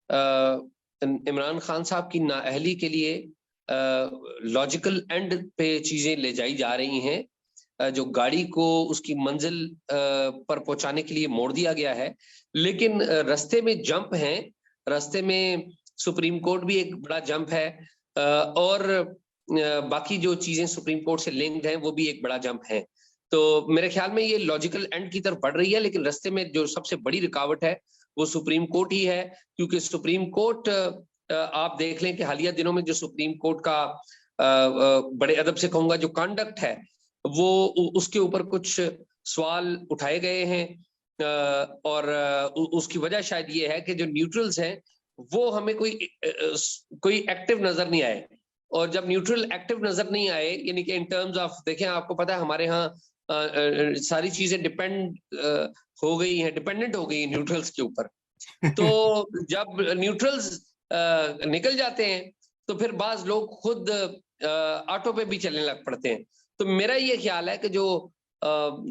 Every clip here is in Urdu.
عمران خان صاحب کی نااہلی کے لیے لاجیکل اینڈ پہ چیزیں لے جائی جا رہی ہیں، جو گاڑی کو اس کی منزل پر پہنچانے کے لیے موڑ دیا گیا ہے، لیکن رستے میں جمپ ہیں، رستے میں سپریم کورٹ بھی ایک بڑا جمپ ہے، اور باقی جو چیزیں سپریم کورٹ سے لنکڈ ہیں وہ بھی ایک بڑا جمپ ہے. تو میرے خیال میں یہ لاجیکل اینڈ کی طرف بڑھ رہی ہے، لیکن رستے میں جو سب سے بڑی رکاوٹ ہے وہ سپریم کورٹ ہی ہے، کیونکہ سپریم کورٹ آپ دیکھ لیں کہ حالیہ دنوں میں جو سپریم کورٹ کا بڑے ادب سے کہوں گا جو کانڈکٹ ہے، وہ اس کے اوپر کچھ سوال اٹھائے گئے ہیں، اور اس کی وجہ شاید یہ ہے کہ جو نیوٹرلز ہیں وہ ہمیں کوئی ایکٹیو نظر نہیں آئے. اور جب نیوٹرل ایکٹیو نظر نہیں آئے، یعنی کہ ان ٹرمز آف دیکھیں، آپ کو پتا ہے ہمارے ہاں ساری چیزیں ڈیپینڈنٹ ہو گئی ہیں نیوٹرلز کے اوپر. تو جب نیوٹرلز نکل جاتے ہیں تو پھر بعض لوگ خود آٹو پہ بھی چلنے لگ پڑتے ہیں. تو میرا یہ خیال ہے کہ جو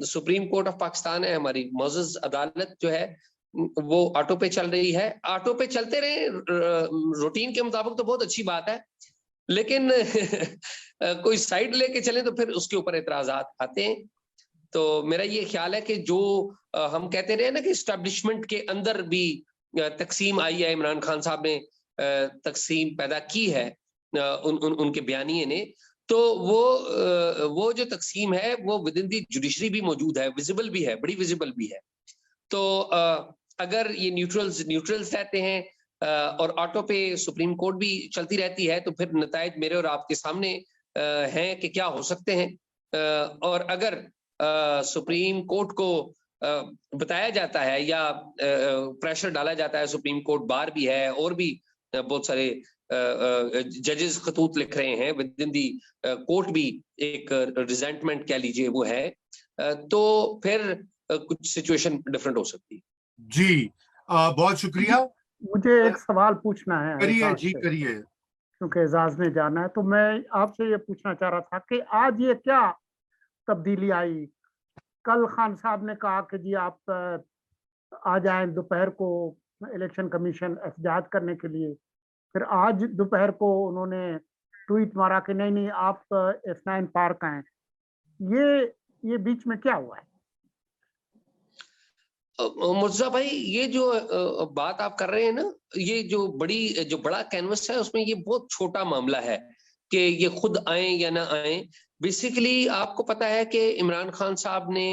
سپریم کورٹ آف پاکستان ہے، ہماری معزز عدالت جو ہے، وہ آٹو پہ چل رہی ہے. آٹو پہ چلتے رہے روٹین کے مطابق تو بہت اچھی بات ہے، لیکن کوئی سائڈ لے کے چلیں تو پھر اس کے اوپر اعتراضات آتے ہیں. تو میرا یہ خیال ہے کہ جو ہم کہتے رہے نا کہ اسٹیبلشمنٹ کے اندر بھی تقسیم آئی ہے، عمران خان صاحب نے تقسیم پیدا کی ہے ان کے بیانیے نے، تو وہ جو تقسیم ہے وہ ود ان دی جوڈیشری بھی موجود ہے، ویزیبل بھی ہے، بڑی ویزیبل بھی ہے. تو اگر یہ نیوٹرلز رہتے ہیں اور آٹو پہ سپریم کورٹ بھی چلتی رہتی ہے، تو پھر نتائج میرے اور آپ کے سامنے ہیں کہ کیا ہو سکتے ہیں. اور اگر سپریم کورٹ کو بتایا جاتا ہے یا پریشر ڈالا جاتا ہے، سپریم کورٹ بار بھی ہے اور بھی بہت سارے ججز خطوط لکھ رہے ہیں ود ان دی کورٹ، بھی ایک ریزنٹمنٹ کہہ لیجیے وہ ہے، تو پھر کچھ سچویشن ڈفرنٹ ہو سکتی ہے. جی بہت شکریہ. مجھے ایک سوال پوچھنا ہے. کریے. کیونکہ اعزاز نے جانا ہے، تو میں آپ سے یہ پوچھنا چاہ رہا تھا کہ آج یہ کیا تبدیلی آئی؟ کل خان صاحب نے کہا کہ جی آپ آ جائیں دوپہر کو الیکشن کمیشن احتجاج کرنے کے لیے، پھر آج دوپہر کو انہوں نے ٹویٹ مارا کہ نہیں آپ F9 پارک آئیں. یہ بیچ میں کیا ہوا ہے؟ مرزا بھائی، یہ جو بات آپ کر رہے ہیں نا، یہ جو بڑا کینوس ہے، اس میں یہ بہت چھوٹا معاملہ ہے کہ یہ خود آئیں یا نہ آئیں. بیسیکلی آپ کو پتا ہے کہ عمران خان صاحب نے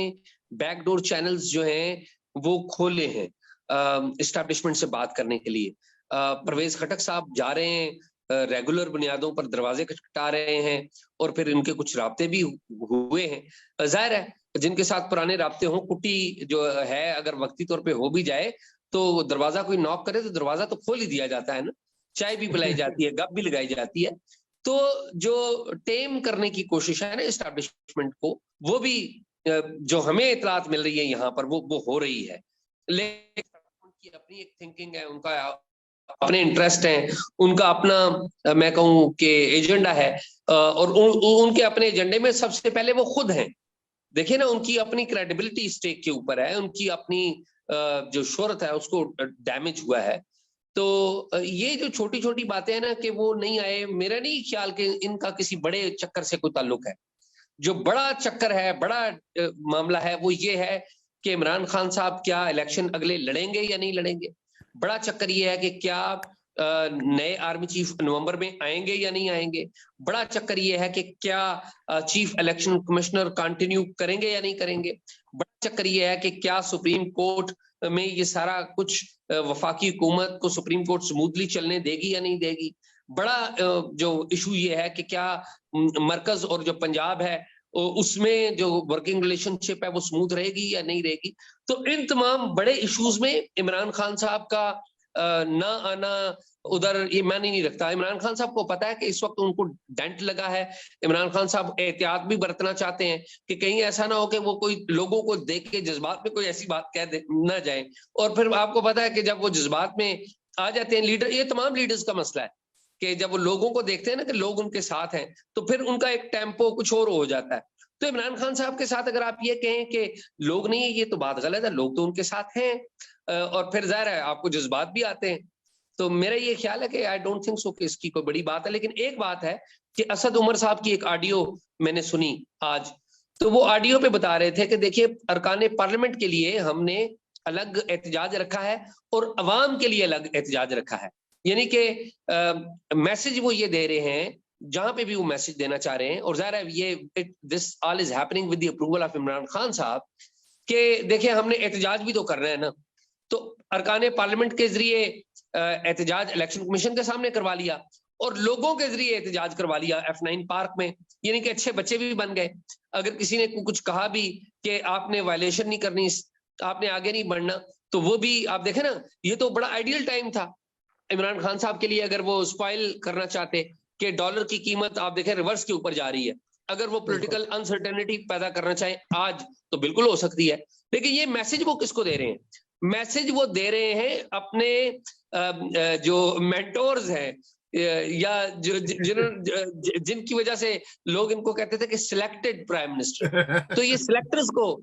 بیک ڈور چینلز جو ہیں وہ کھولے ہیں اسٹیبلشمنٹ سے بات کرنے کے لیے. پرویز خٹک صاحب جا رہے ہیں، ریگولر بنیادوں پر دروازے کھٹکھٹا رہے ہیں، اور پھر ان کے کچھ رابطے بھی ہوئے ہیں. ظاہر ہے جن کے ساتھ پرانے رابطے ہوں، کٹی جو ہے اگر وقتی طور پہ ہو بھی جائے تو دروازہ کوئی ناک کرے تو دروازہ تو کھول ہی دیا جاتا ہے نا، چائے بھی پلائی جاتی ہے، گپ بھی لگائی جاتی ہے. تو جو ٹیم کرنے کی کوشش ہے نا اسٹیبلشمنٹ کو، وہ بھی جو ہمیں اطلاعات مل رہی ہے یہاں پر وہ ہو رہی ہے. لیکن ان کی اپنی ایک تھنکنگ ہے، ان کا اپنے انٹرسٹ ہیں، ان کا اپنا میں کہوں کہ ایجنڈا ہے، اور ان کے اپنے ایجنڈے میں سب سے پہلے وہ خود ہیں. دیکھیں نا، ان کی اپنی کریڈیبلٹی اسٹیک کے اوپر ہے، ان کی اپنی جو شہرت ہے اس کو ڈیمیج ہوا ہے. تو یہ جو چھوٹی چھوٹی باتیں ہیں نا کہ وہ نہیں آئے، میرا نہیں خیال کہ ان کا کسی بڑے چکر سے کوئی تعلق ہے. جو بڑا چکر ہے، بڑا معاملہ ہے، وہ یہ ہے کہ عمران خان صاحب کیا الیکشن اگلے لڑیں گے یا نہیں لڑیں گے. بڑا چکر یہ ہے کہ کیا نئے آرمی چیف نومبر میں آئیں گے یا نہیں آئیں گے. بڑا چکر یہ ہے کہ کیا چیف الیکشن کمشنر کنٹینیو کریں گے یا نہیں کریں گے. بڑا چکر یہ ہے کہ کیا سپریم کورٹ میں یہ سارا کچھ وفاقی حکومت کو سپریم کورٹ سموتھلی چلنے دے گی یا نہیں دے گی. بڑا جو ایشو یہ ہے کہ کیا مرکز اور جو پنجاب ہے اس میں جو ورکنگ ریلیشن شپ ہے وہ سموتھ رہے گی یا نہیں رہے گی. تو ان تمام بڑے ایشوز میں عمران خان صاحب کا نہ آنا ادھر یہ معنی نہیں رکھتا. عمران خان صاحب کو پتا ہے کہ اس وقت ان کو ڈینٹ لگا ہے. عمران خان صاحب احتیاط بھی برتنا چاہتے ہیں کہ کہیں ایسا نہ ہو کہ وہ کوئی لوگوں کو دیکھ کے جذبات میں کوئی ایسی بات کہہ نہ جائیں. اور پھر آپ کو پتا ہے کہ جب وہ جذبات میں آ جاتے ہیں لیڈر، یہ تمام لیڈرز کا مسئلہ ہے کہ جب وہ لوگوں کو دیکھتے ہیں نا کہ لوگ ان کے ساتھ ہیں تو پھر ان کا ایک ٹیمپو کچھ اور ہو جاتا ہے. تو عمران خان صاحب کے ساتھ اگر آپ یہ کہیں کہ لوگ نہیں ہیں، یہ تو بات غلط ہے. لوگ تو ان کے ساتھ ہیں، اور پھر ظاہر ہے آپ کو جذبات بھی آتے ہیں. تو میرا یہ خیال ہے کہ آئی ڈونٹ تھنک سو کہ اس کی کوئی بڑی بات ہے. لیکن ایک بات ہے کہ اسد عمر صاحب کی ایک آڈیو میں نے سنی آج, تو وہ آڈیو پہ بتا رہے تھے کہ دیکھیے ارکان پارلیمنٹ کے لیے ہم نے الگ احتجاج رکھا ہے اور عوام کے لیے الگ احتجاج رکھا ہے. یعنی کہ میسج وہ یہ دے رہے ہیں جہاں پہ بھی وہ میسج دینا چاہ رہے ہیں, اور ظاہر ہے یہ this all is happening with the approval of Imran Khan صاحب, کہ دیکھیں ہم نے احتجاج بھی تو کرنا ہے نا. تو ارکان پارلیمنٹ کے ذریعے احتجاج الیکشن کمیشن کے سامنے کروا لیا اور لوگوں کے ذریعے احتجاج کروا لیا F9 پارک میں, یعنی کہ اچھے بچے بھی بن گئے. اگر کسی نے کچھ کہا بھی کہ آپ نے وائلیشن نہیں کرنی, آپ نے آگے نہیں بڑھنا, تو وہ بھی آپ دیکھیں نا, یہ تو بڑا آئیڈیل ٹائم تھا عمران خان صاحب کے لیے. اگر وہ اسپائل کرنا چاہتے کہ ڈالر کی قیمت آپ دیکھیں ریورس کے اوپر جا رہی ہے, اگر وہ پولیٹیکل انسرٹینٹی پیدا کرنا چاہیں آج تو بالکل ہو سکتی ہے. لیکن یہ میسج وہ کس کو دے رہے ہیں؟ میسج وہ دے رہے ہیں اپنے جو مینٹورز ہیں یا جن کی وجہ سے لوگ ان کو کہتے تھے کہ سلیکٹڈ پرائم منسٹر, تو یہ سلیکٹرز کو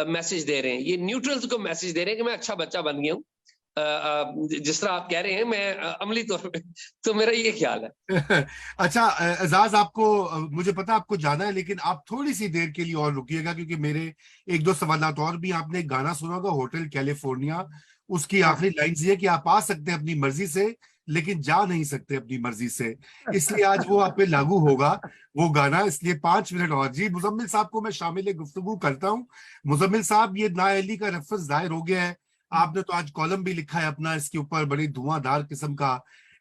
میسج دے رہے ہیں, یہ نیوٹرلز کو میسج دے رہے ہیں کہ میں اچھا بچہ بن گیا ہوں, جس طرح آپ کہہ رہے ہیں میں عملی طور پہ. تو میرا یہ خیال ہے. اچھا اعزاز, آپ کو مجھے پتا آپ کو جانا ہے, لیکن آپ تھوڑی سی دیر کے لیے اور رکیے گا, کیونکہ میرے ایک دو سوالات اور بھی. آپ نے ایک گانا سنا ہوگا ہوٹل کیلیفورنیا, اس کی آخری لائنز یہ کہ آپ آ سکتے ہیں اپنی مرضی سے لیکن جا نہیں سکتے اپنی مرضی سے, اس لیے آج وہ آپ پہ لاگو ہوگا وہ گانا. اس لیے 5 منٹ اور. جی مزمل صاحب کو میں شامل گفتگو کرتا ہوں. مزمل صاحب, یہ نااہلی کا لفظ ظاہر ہو گیا ہے, آپ نے تو آج کالم بھی لکھا ہے اپنا اس کے اوپر, بڑی دھواں دار قسم کا.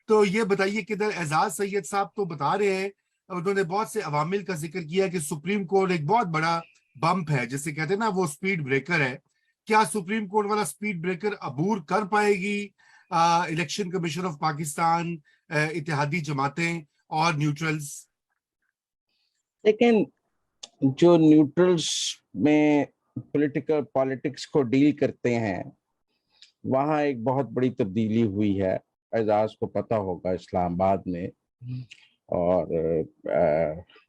تو یہ بتائیے کہ اعزاز سید صاحب تو بتا رہے ہیں, انہوں نے بہت سے عوامل کا ذکر کیا کہ سپریم کورٹ ایک بہت بڑا بمپ ہے, جسے کہتے ہیں نا وہ سپیڈ بریکر ہے. کیا سپریم کورٹ والا سپیڈ بریکر عبور کر پائے گی الیکشن کمیشن آف پاکستان, اتحادی جماعتیں اور نیوٹرلز؟ لیکن جو نیوٹرلز میں پالیٹکس کو ڈیل کرتے ہیں, وہاں ایک بہت بڑی تبدیلی ہوئی ہے. اعزاز کو پتہ ہوگا اسلام آباد میں, اور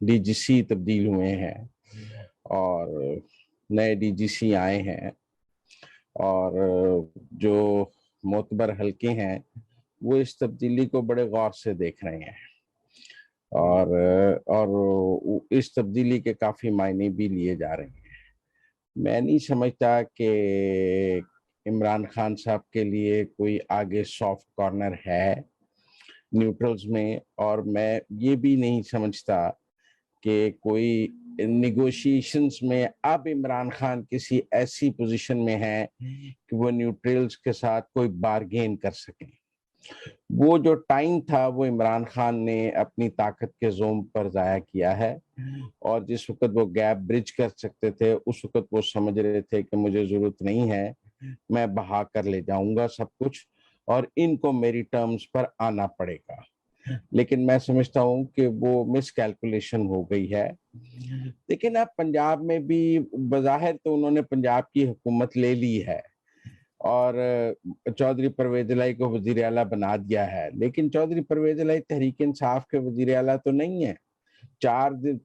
ڈی جی سی تبدیل ہوئے ہیں اور نئے ڈی جی سی آئے ہیں, اور جو معتبر حلقے ہیں وہ اس تبدیلی کو بڑے غور سے دیکھ رہے ہیں, اور اس تبدیلی کے کافی معنی بھی لیے جا رہے ہیں. میں نہیں سمجھتا کہ عمران خان صاحب کے لیے کوئی آگے سافٹ کارنر ہے نیوٹرلز میں, اور میں یہ بھی نہیں سمجھتا کہ کوئی نیگوشیشنز میں اب عمران خان کسی ایسی پوزیشن میں ہے کہ وہ نیوٹرلز کے ساتھ کوئی بارگین کر سکیں. وہ جو ٹائم تھا وہ عمران خان نے اپنی طاقت کے زوم پر ضائع کیا ہے, اور جس وقت وہ گیپ برج کر سکتے تھے اس وقت وہ سمجھ رہے تھے کہ مجھے ضرورت نہیں ہے, میں بہا کر لے جاؤں گا سب کچھ اور ان کو میری ٹرمز پر آنا پڑے گا. لیکن میں سمجھتا ہوں کہ وہ مس کیلکولیشن ہو گئی ہے. لیکن اب پنجاب میں بھی بظاہر تو انہوں نے پنجاب کی حکومت لے لی ہے اور چودھری پرویز الہی کو وزیر اعلیٰ بنا دیا ہے, لیکن چودھری پرویز الہی تحریک انصاف کے وزیر اعلیٰ تو نہیں ہے.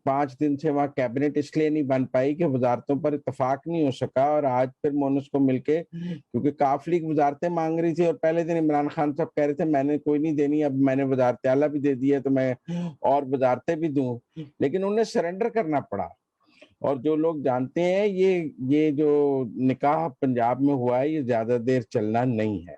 5 دن سے وہاں کیبنٹ اس لیے نہیں بن پائی کہ وزارتوں پر اتفاق نہیں ہو سکا, اور آج پھر مونس کو مل کے, کیونکہ کاف لیگ وزارتیں مانگ رہی تھی اور پہلے دن عمران خان صاحب کہہ رہے تھے میں نے کوئی نہیں دینی, اب میں نے وزارت اعلیٰ بھی دے دی ہے تو میں اور وزارتیں بھی دوں, لیکن انہیں سرنڈر کرنا پڑا. اور جو لوگ جانتے ہیں یہ جو نکاح پنجاب میں ہوا ہے یہ زیادہ دیر چلنا نہیں ہے.